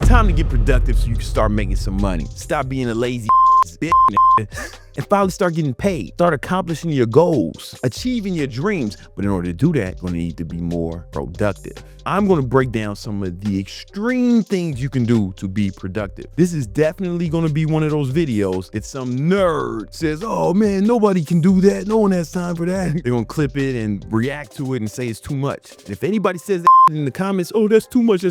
Time to get productive so you can start making some money. Stop being a lazy bitch and finally start getting paid. Start accomplishing your goals, achieving your dreams. But in order to do that, you're gonna need to be more productive. I'm gonna break down some of the extreme things you can do to be productive. This is definitely gonna be one of those videos that some nerd says, oh man, nobody can do that. No one has time for that. They're gonna clip it and react to it and say it's too much. And if anybody says that in the comments, oh, that's too much,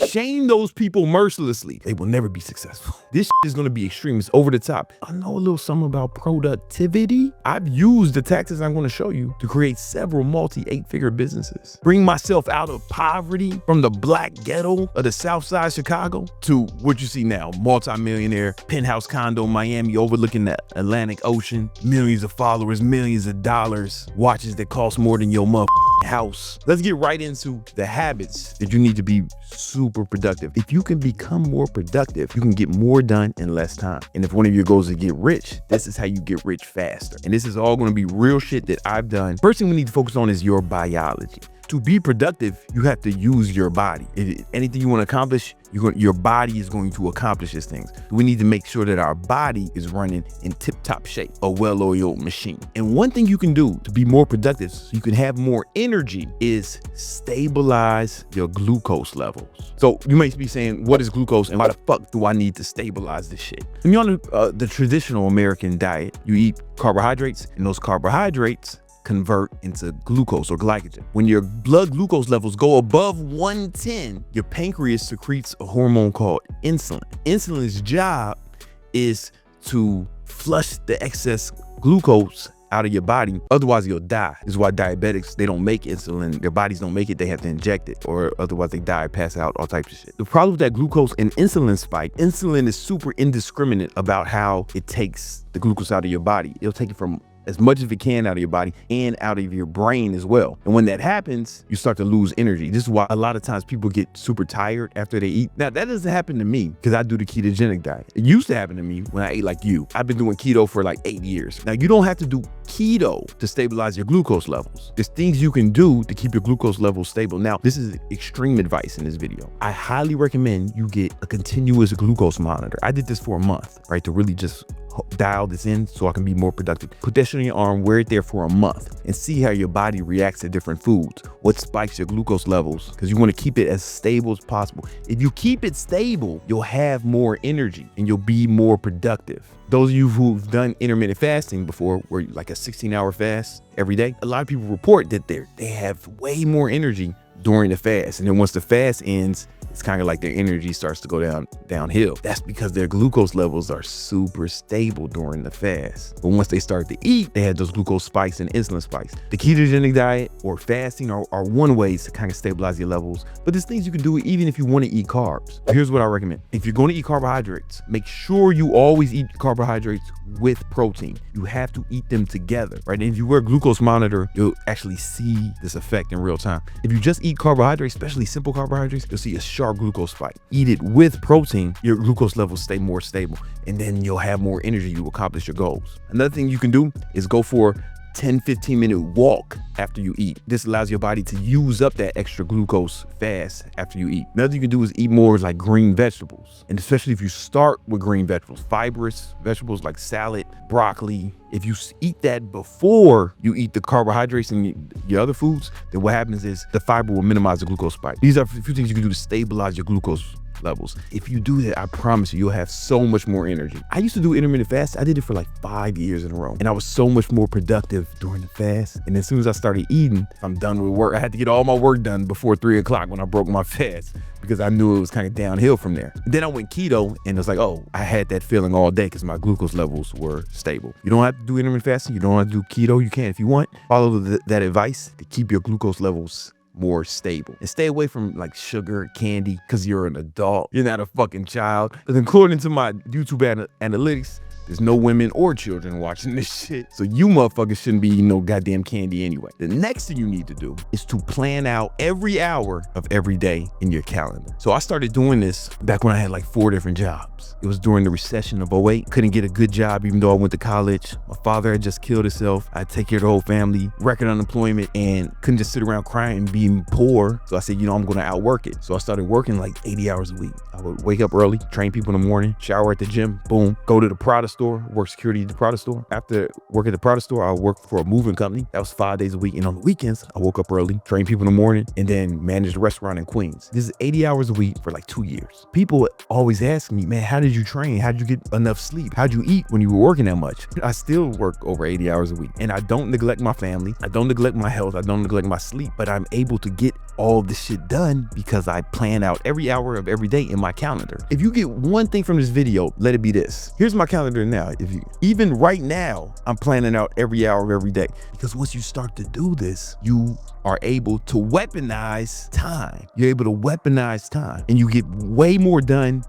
shame those people mercilessly. They will never be successful. This is gonna be extreme. It's over the top. I know a little something about productivity. I've used the tactics I'm gonna show you to create several multi-8-figure businesses. Bring myself out of poverty from the black ghetto of the South Side Chicago to what you see now, multi-millionaire, penthouse condo, Miami overlooking the Atlantic Ocean, millions of followers, millions of dollars, watches that cost more than your house. Let's get right into the habits that you need to be super productive. If you can become more productive, you can get more done in less time. And if one of your goals is to get rich, this is how you get rich faster. And this is all going to be real shit that I've done. First thing we need to focus on is your biology. To be productive, you have to use your body. Anything you want to accomplish, your body is going to accomplish these things. We need to make sure that our body is running in tip-top shape, a well-oiled machine. And one thing you can do to be more productive so you can have more energy is stabilize your glucose levels. So you might be saying, what is glucose and why the fuck do I need to stabilize this shit? When you're on the traditional American diet, you eat carbohydrates, and those carbohydrates convert into glucose or glycogen. When your blood glucose levels go above 110, your pancreas secretes a hormone called insulin. Insulin's job is to flush the excess glucose out of your body, otherwise you'll die. This is why diabetics, they don't make insulin, their bodies don't make it, they have to inject it, or otherwise they die, pass out, all types of shit. The problem with that glucose and insulin spike, insulin is super indiscriminate about how it takes the glucose out of your body. It'll take it from as much as it can out of your body and out of your brain as well. And when that happens, you start to lose energy. This is why a lot of times people get super tired after they eat. Now, that doesn't happen to me because I do the ketogenic diet. It used to happen to me when I ate like you. I've been doing keto for like 8 years. Now, you don't have to do keto to stabilize your glucose levels. There's things you can do to keep your glucose levels stable. Now, this is extreme advice in this video. I highly recommend you get a continuous glucose monitor. I did this for a month, right, to really just dial this in so I can be more productive. Put that shit on your arm, wear it there for a month, and see how your body reacts to different foods, what spikes your glucose levels, because you want to keep it as stable as possible. If you keep it stable, you'll have more energy and you'll be more productive. Those of you who've done intermittent fasting before, where like a 16-hour fast every day, a lot of people report that they have way more energy during the fast. And then once the fast ends, it's kind of like their energy starts to go downhill. That's because their glucose levels are super stable during the fast. But once they start to eat, they have those glucose spikes and insulin spikes. The ketogenic diet or fasting are one way to kind of stabilize your levels. But there's things you can do even if you want to eat carbs. Here's what I recommend. If you're going to eat carbohydrates, make sure you always eat carbohydrates with protein. You have to eat them together, right? And if you wear a glucose monitor, you'll actually see this effect in real time. If you just eat carbohydrates, especially simple carbohydrates, you'll see a sharp glucose spike. Eat it with protein, your glucose levels stay more stable, and then you'll have more energy to accomplish your goals. Another thing you can do is go for 10-15 minute walk after you eat. This allows your body to use up that extra glucose fast after you eat. Another thing you can do is eat more like green vegetables. And especially if you start with green vegetables, fibrous vegetables like salad, broccoli. If you eat that before you eat the carbohydrates and your other foods, then what happens is the fiber will minimize the glucose spike. These are a few things you can do to stabilize your glucose levels. If you do that, I promise you'll have so much more energy. I used to do intermittent fast. I did it for like 5 years in a row, and I was so much more productive during the fast. And as soon as I started eating, I'm done with work. I had to get all my work done before 3 o'clock when I broke my fast, because I knew it was kind of downhill from there. Then I went keto, and it was like, oh, I had that feeling all day because my glucose levels were stable. You don't have to do intermittent fasting. You don't have to do keto. You can if you want. Follow that advice to keep your glucose levels more stable, and stay away from like sugar, candy, because you're an adult. You're not a fucking child. And according to my YouTube analytics, there's no women or children watching this shit. So you motherfuckers shouldn't be eating no goddamn candy anyway. The next thing you need to do is to plan out every hour of every day in your calendar. So I started doing this back when I had like 4 different jobs. It was during the recession of 08. Couldn't get a good job even though I went to college. My father had just killed himself. I had to take care of the whole family, record unemployment, and couldn't just sit around crying and being poor. So I said, you know, I'm gonna outwork it. So I started working like 80 hours a week. I would wake up early, train people in the morning, shower at the gym, boom, go to the Prada store, work security at the Prada store. After work at the Prada store, I worked for a moving company. That was 5 days a week. And on the weekends, I woke up early, train people in the morning, and then managed a restaurant in Queens. This is 80 hours a week for like 2 years. People always ask me, man, how did you train? How did you get enough sleep? How'd you eat when you were working that much? I still work over 80 hours a week, and I don't neglect my family. I don't neglect my health. I don't neglect my sleep, but I'm able to get all this shit done because I plan out every hour of every day in my calendar. If you get one thing from this video, let it be this. Here's my calendar now. Even right now, I'm planning out every hour of every day, because once you start to do this, you are able to weaponize time. You're able to weaponize time, and you get way more done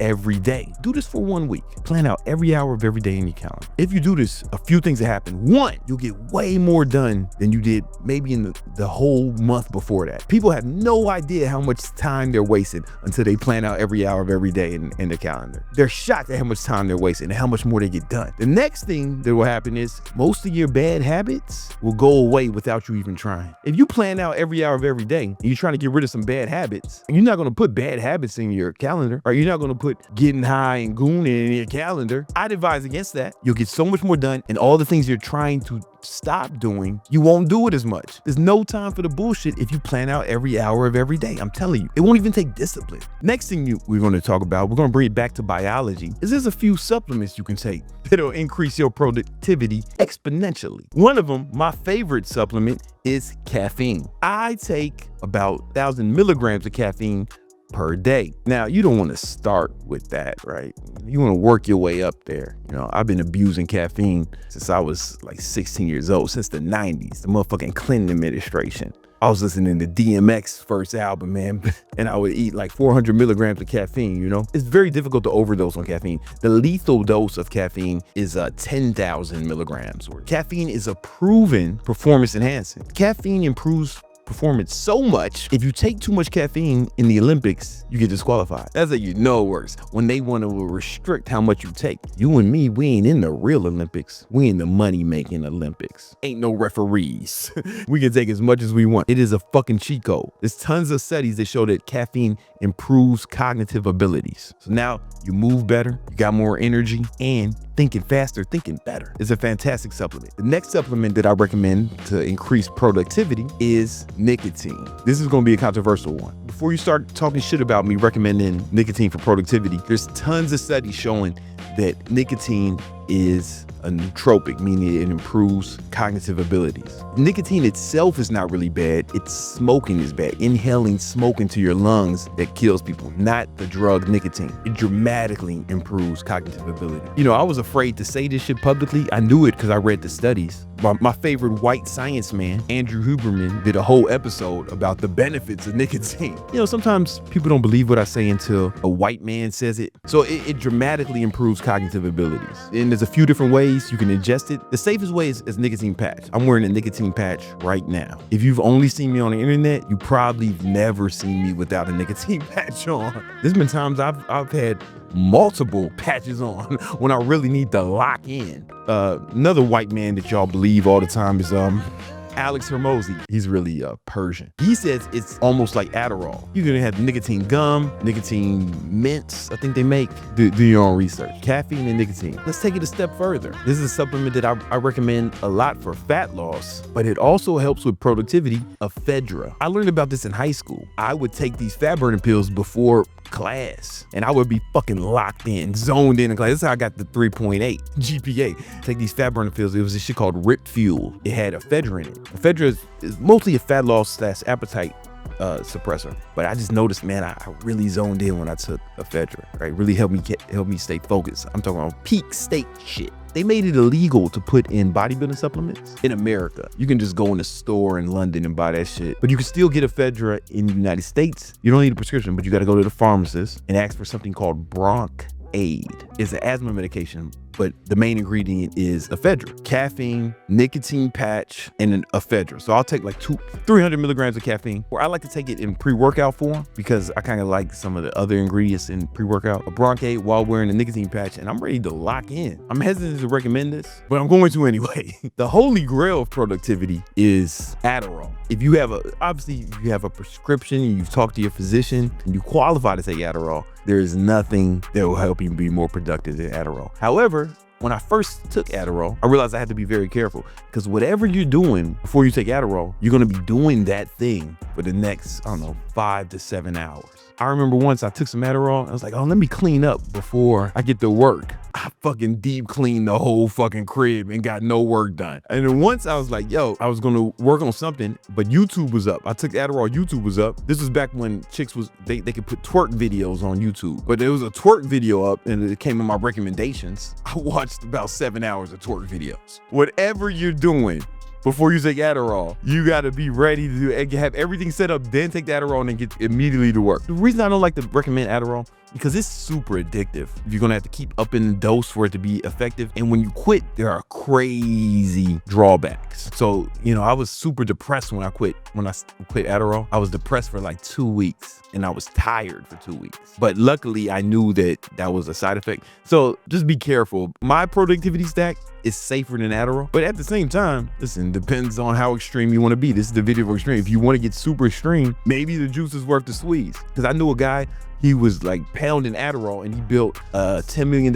every day. Do this for 1 week. Plan out every hour of every day in your calendar. If you do this, a few things that happen. One, you'll get way more done than you did maybe in the whole month before that. People have no idea how much time they're wasting until they plan out every hour of every day in their calendar. They're shocked at how much time they're wasting and how much more they get done. The next thing that will happen is most of your bad habits will go away without you even trying. If you plan out every hour of every day and you're trying to get rid of some bad habits, and you're not going to put bad habits in your calendar, or you're not going to put getting high and gooning in your calendar, I'd advise against that. You'll get so much more done, and all the things you're trying to stop doing, you won't do it as much. There's no time for the bullshit if you plan out every hour of every day. I'm telling you, it won't even take discipline. Next thing we're going to talk about, we're going to bring it back to biology, is there's a few supplements you can take that'll increase your productivity exponentially. One of them, my favorite supplement, is caffeine. I take about 1,000 milligrams of caffeine per day. Now, you don't want to start with that, right? You want to work your way up there. You know, I've been abusing caffeine since I was like 16 years old, since the 90s, the motherfucking Clinton administration. I was listening to DMX's first album, man, and I would eat like 400 milligrams of caffeine, you know? It's very difficult to overdose on caffeine. The lethal dose of caffeine is 10,000 milligrams. Caffeine is a proven performance enhancing. Caffeine improves performance so much. If you take too much caffeine in the Olympics, you get disqualified. That's how you know it works. When they want to restrict how much you take. You and me, we ain't in the real Olympics. We in the money-making Olympics. Ain't no referees. We can take as much as we want. It is a fucking cheat code. There's tons of studies that show that caffeine improves cognitive abilities. So now you move better, you got more energy, and thinking faster, thinking better. It's a fantastic supplement. The next supplement that I recommend to increase productivity is nicotine. This is going to be a controversial one. Before you start talking shit about me recommending nicotine for productivity, there's tons of studies showing that nicotine is a nootropic, meaning it improves cognitive abilities. Nicotine itself is not really bad. It's smoking is bad. Inhaling smoke into your lungs that kills people, not the drug nicotine. It dramatically improves cognitive ability. You know, I was afraid to say this shit publicly. I knew it because I read the studies. My favorite white science man, Andrew Huberman, did a whole episode about the benefits of nicotine. You know, sometimes people don't believe what I say until a white man says it. So it dramatically improves cognitive abilities. And there's a few different ways you can ingest it. The safest way is nicotine patch. I'm wearing a nicotine patch right now. If you've only seen me on the internet, you probably never seen me without a nicotine patch on. There's been times I've had multiple patches on when I really need to lock in. Another white man that y'all believe all the time is Alex Hormozy. He's really Persian. He says it's almost like Adderall. You're gonna have nicotine gum, nicotine mints, I think they make. Do your own research. Caffeine and nicotine. Let's take it a step further. This is a supplement that I recommend a lot for fat loss, but it also helps with productivity. Ephedra. I learned about this in high school. I would take these fat burning pills before class and I would be fucking locked in, zoned in class. This is how I got the 3.8 GPA. Take these fat burning pills. It was this shit called Rip Fuel. It had ephedra in it. Ephedra is mostly a fat loss / appetite suppressor, but I just noticed, man, I really zoned in when I took ephedra. Right, really helped me stay focused. I'm talking about peak state shit. They made it illegal to put in bodybuilding supplements in America. You can just go in a store in London and buy that shit, but you can still get ephedra in the United States. You don't need a prescription, but you got to go to the pharmacist and ask for something called Bronch Aid. It's an asthma medication, but the main ingredient is ephedra, caffeine, nicotine patch, and an ephedra. So I'll take like 300 milligrams of caffeine, or I like to take it in pre-workout form because I kind of like some of the other ingredients in pre-workout. A Bronch Aid while wearing a nicotine patch, and I'm ready to lock in. I'm hesitant to recommend this, but I'm going to anyway. The holy grail of productivity is Adderall. If you have obviously you have a prescription and you've talked to your physician and you qualify to take Adderall, There is nothing that will help you be more productive than Adderall. However, when I first took Adderall, I realized I had to be very careful because whatever you're doing before you take Adderall, you're going to be doing that thing for the next, I don't know, 5 to 7 hours. I remember once I took some Adderall. I was like, oh, let me clean up before I get to work. I fucking deep cleaned the whole fucking crib and got no work done. And then once I was like, yo, I was going to work on something, but YouTube was up. I took Adderall, YouTube was up. This was back when chicks was, they could put twerk videos on YouTube, but there was a twerk video up and it came in my recommendations. I watched about 7 hours of twerk videos. Whatever you're doing before you take Adderall, you gotta be ready to do it, have everything set up, then take the Adderall and then get immediately to work. The reason I don't like to recommend Adderall, because it's super addictive. You're gonna have to keep upping the dose for it to be effective. And when you quit, there are crazy drawbacks. So, you know, I was super depressed when I quit Adderall. I was depressed for like 2 weeks and I was tired for 2 weeks. But luckily I knew that that was a side effect. So just be careful. My productivity stack is safer than Adderall. But at the same time, listen, depends on how extreme you want to be. This is the video for extreme. If you want to get super extreme, maybe the juice is worth the squeeze. Because I knew a guy, he was like pounding Adderall and he built a $10 million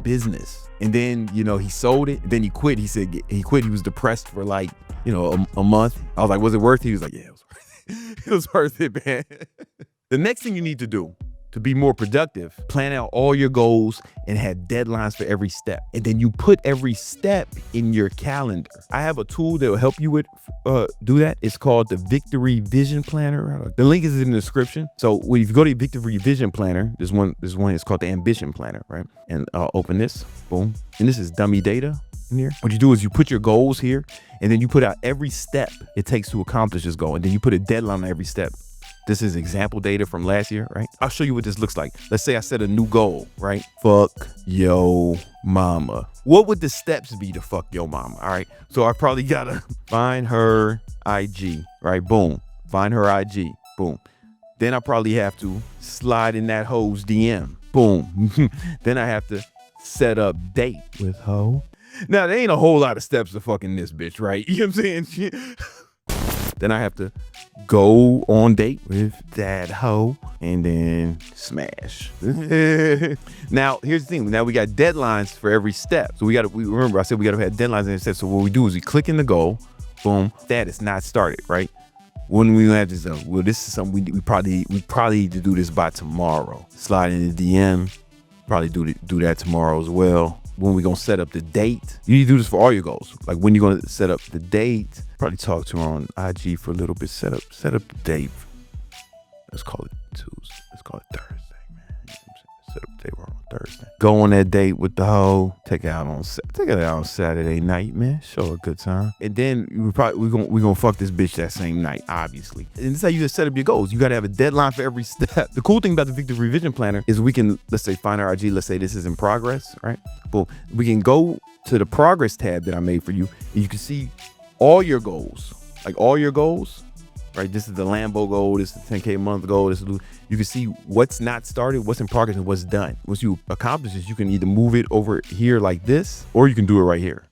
business. And then, you know, he sold it. And then he quit. He said he quit. He was depressed for like, you know, a month. I was like, was it worth it? He was like, yeah, it was worth it. It was worth it, man. The next thing you need to do to be more productive, plan out all your goals and have deadlines for every step. And then you put every step in your calendar. I have a tool that will help you with do that. It's called the Victory Vision Planner. The link is in the description. So when you go to Victory Vision Planner, there's one is called the Ambition Planner, right? And I'll open this, boom. And this is dummy data in here. What you do is you put your goals here and then you put out every step it takes to accomplish this goal. And then you put a deadline on every step. This is example data from last year, right? I'll show you what this looks like. Let's say I set a new goal, right? Fuck yo mama. What would the steps be to fuck yo mama? All right. So I probably gotta find her IG, right? Boom. Find her IG. Boom. Then I probably have to slide in that hoe's DM. Boom. Then I have to set up date with hoe. Now, there ain't a whole lot of steps to fucking this bitch, right? You know what I'm saying? Then I have to go on date with that hoe and then smash. Now, here's the thing. Now we got deadlines for every step. So we remember I said we got to have deadlines in steps. So what we do is we click in the goal, boom, that is not started, right? When we have this, well, this is something we probably need to do this by tomorrow. Slide in the DM, probably do that tomorrow as well. When we gonna set up the date, you need to do this for all your goals. Like when you're gonna set up the date, probably talk to her on IG for a little bit, set up the date. Let's call it Tuesday. Let's call it Thursday, man. Set up the date on Thursday. Go on that date with the hoe. Take it out on Saturday night, man. Show her a good time. And then we're gonna fuck this bitch that same night, obviously. And this is how you just set up your goals. You gotta have a deadline for every step. The cool thing about the Victory Vision Planner is we can, let's say, find our IG. Let's say this is in progress, right? Boom. We can go to the progress tab that I made for you, and you can see all your goals, like all your goals. Right, this is the Lambo goal, this is the 10K a month goal. This is, you can see what's not started, what's in progress, and what's done. Once you accomplish this, you can either move it over here like this, or you can do it right here.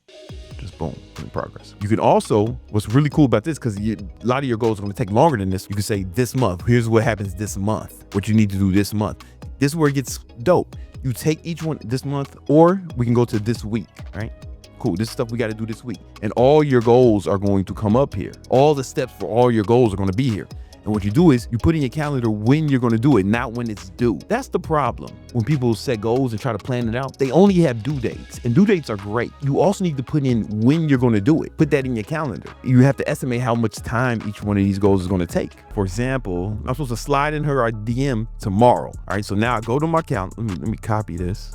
Just boom, in progress. You can also, what's really cool about this, because a lot of your goals are going to take longer than this. You can say this month, here's what happens this month, what you need to do this month. This is where it gets dope. You take each one this month, or we can go to this week, right? Cool, this stuff we got to do this week. And all your goals are going to come up here. All the steps for all your goals are going to be here. And what you do is you put in your calendar when you're going to do it, not when it's due. That's the problem. When people set goals and try to plan it out, they only have due dates. And due dates are great. You also need to put in when you're going to do it. Put that in your calendar. You have to estimate how much time each one of these goals is going to take. For example, I'm supposed to slide in her DM tomorrow. All right, so now I go to my calendar. Let me copy this.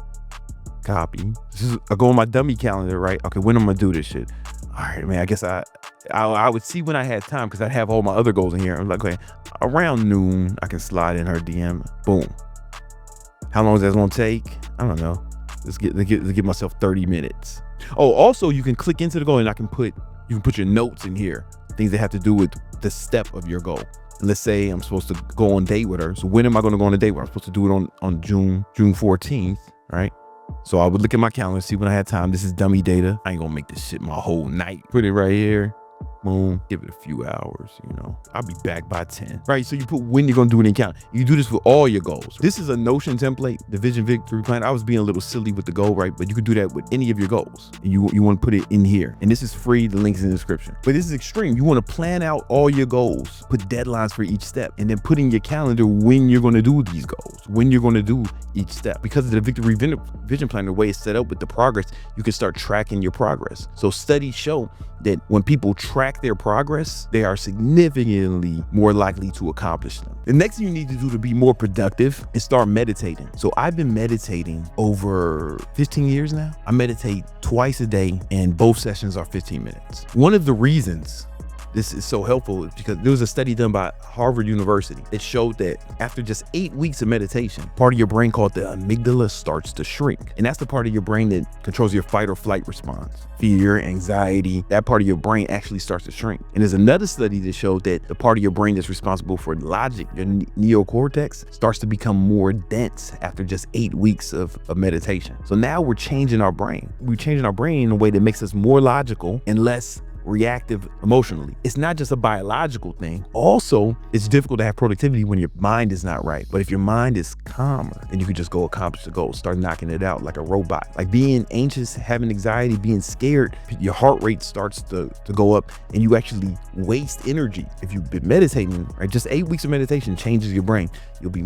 Copy. I go on my dummy calendar, right? Okay, when I'm gonna do this shit? All right, man. I guess I would see when I had time because I'd have all my other goals in here. I'm like, okay, around noon, I can slide in her DM. Boom. How long is that gonna take? I don't know. Let's give myself 30 minutes. Oh, also you can click into the goal and you can put your notes in here, things that have to do with the step of your goal. And let's say I'm supposed to go on date with her. So when am I gonna go on a date with her? I'm supposed to do it on June 14th, right? So I would look at my calendar, see when I had time. This is dummy data. I ain't gonna make this shit my whole night. Put it right here. Boom, give it a few hours, I'll be back by 10, right? So you put when you're gonna do it in count. You do this with all your goals. This is a Notion template, the Vision Victory Plan. I was being a little silly with the goal, right? But you could do that with any of your goals. And you want to put it in here. And this is free, the link's in the description. But this is extreme. You want to plan out all your goals, put deadlines for each step, and then put in your calendar when you're gonna do these goals, when you're gonna do each step. Because of the Victory Vision Plan, the way it's set up with the progress, you can start tracking your progress. So studies show that when people track their progress, they are significantly more likely to accomplish them. The next thing you need to do to be more productive is start meditating. So I've been meditating over 15 years now. I meditate twice a day and both sessions are 15 minutes. One of the reasons this is so helpful is because there was a study done by Harvard University that showed that after just 8 weeks of meditation, part of your brain called the amygdala starts to shrink. And that's the part of your brain that controls your fight or flight response. Fear, anxiety, that part of your brain actually starts to shrink. And there's another study that showed that the part of your brain that's responsible for logic, your neocortex, starts to become more dense after just 8 weeks of meditation. So now we're changing our brain. We're changing our brain in a way that makes us more logical and less reactive emotionally. It's not just a biological thing. Also, it's difficult to have productivity when your mind is not right. But if your mind is calmer, then you can just go accomplish the goal, start knocking it out like a robot. Like being anxious, having anxiety, being scared, your heart rate starts to go up and you actually waste energy. If you've been meditating, right, just 8 weeks of meditation changes your brain. You'll be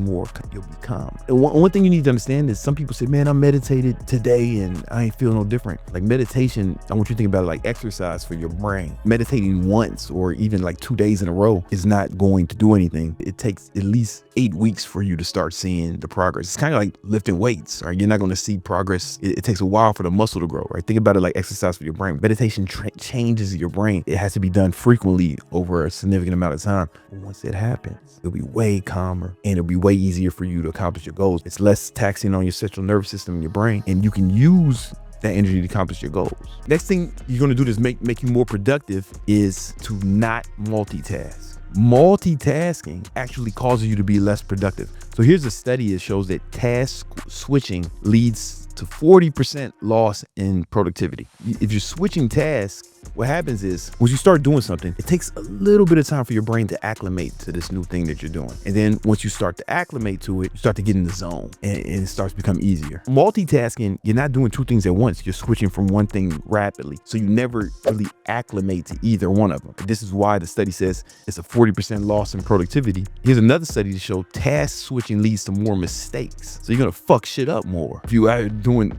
calm. And one thing you need to understand is some people say, man, I meditated today and I ain't feel no different. Like meditation, I want you to think about it like exercise for your brain. Meditating once or even like 2 days in a row is not going to do anything. It takes at least 8 weeks for you to start seeing the progress. It's kind of like lifting weights, right? You're not going to see progress. It takes a while for the muscle to grow, right? Think about it like exercise for your brain. Meditation changes your brain. It has to be done frequently over a significant amount of time. But once it happens, it'll be way calmer and it'll be way easier for you to accomplish your goals. It's less taxing on your central nervous system and your brain, and you can use that energy to accomplish your goals. Next thing you're gonna do to make you more productive is to not multitask. Multitasking actually causes you to be less productive. So here's a study that shows that task switching leads to 40% loss in productivity. If you're switching tasks, what happens is once you start doing something, it takes a little bit of time for your brain to acclimate to this new thing that you're doing. And then once you start to acclimate to it, you start to get in the zone and it starts to become easier. Multitasking, you're not doing two things at once. You're switching from one thing rapidly. So you never really acclimate to either one of them. This is why the study says it's a 40% loss in productivity. Here's another study to show task switching leads to more mistakes. So you're gonna fuck shit up more if you are doing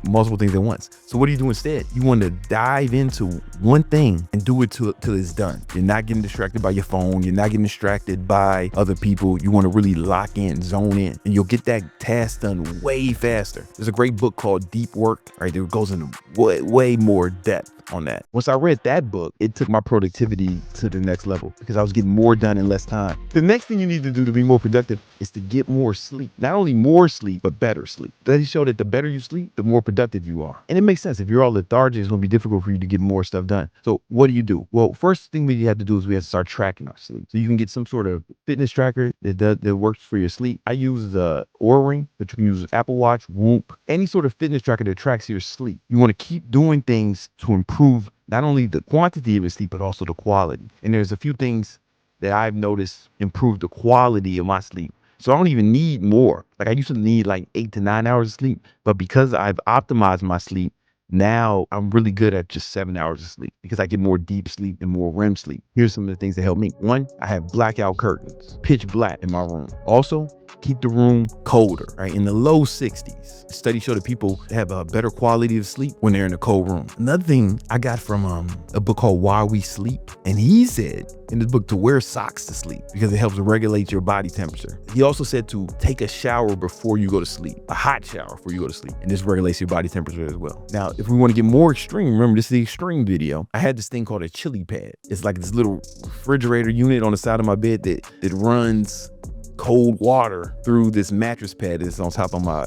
multiple things at once. So what do you do instead? You want to dive into one thing and do it till it's done. You're not getting distracted by your phone. You're not getting distracted by other people. You want to really lock in, zone in, and you'll get that task done way faster. There's a great book called Deep Work, right? It goes into way more depth on that. Once I read that book, it took my productivity to the next level because I was getting more done in less time. The next thing you need to do to be more productive is to get more sleep. Not only more sleep, but better sleep. Studies show that the better you sleep, the more productive you are. And it makes sense. If you're all lethargic, it's going to be difficult for you to get more stuff done. So what do? Well, first thing we have to do is we have to start tracking our sleep. So you can get some sort of fitness tracker that works for your sleep. I use the Oura Ring, but you can use Apple Watch, Whoop, any sort of fitness tracker that tracks your sleep. You want to keep doing things to improve not only the quantity of your sleep, but also the quality. And there's a few things that I've noticed improve the quality of my sleep. So I don't even need more. Like I used to need like 8 to 9 hours of sleep, but because I've optimized my sleep, now I'm really good at just 7 hours of sleep because I get more deep sleep and more REM sleep. Here's some of the things that help me. One, I have blackout curtains, pitch black in my room. Also, keep the room colder, right? In the low 60s. Studies show that people have a better quality of sleep when they're in a cold room. Another thing I got from a book called Why We Sleep. And he said in the book to wear socks to sleep because it helps regulate your body temperature. He also said to take a shower before you go to sleep, a hot shower before you go to sleep. And this regulates your body temperature as well. Now, if we want to get more extreme, remember this is the extreme video. I had this thing called a chili pad. It's like this little refrigerator unit on the side of my bed that runs cold water through this mattress pad that's on top of my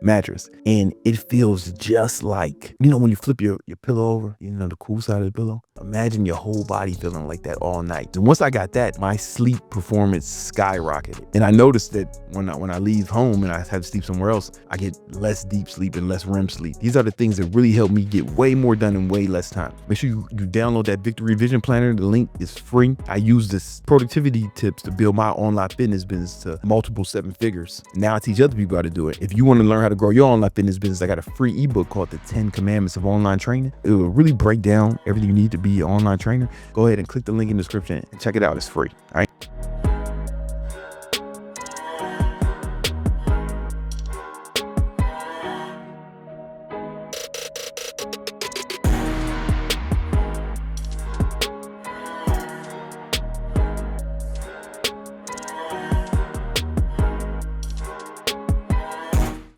mattress, and it feels just like, you know, when you flip your pillow over, you know, the cool side of the pillow. Imagine your whole body feeling like that all night. And once I got that, my sleep performance skyrocketed. And I noticed that when I leave home and I have to sleep somewhere else, I get less deep sleep and less REM sleep. These are the things that really help me get way more done in way less time. Make sure you download that Victory Vision Planner. The link is free. I use this productivity tips to build my online fitness business to multiple 7 figures. Now I teach other people how to do it. If you want to learn how to grow your online fitness business, I got a free ebook called The 10 Commandments of Online Training. It will really break down everything you need to be an online trainer. Go ahead and click the link in the description and check it out. It's free. All right.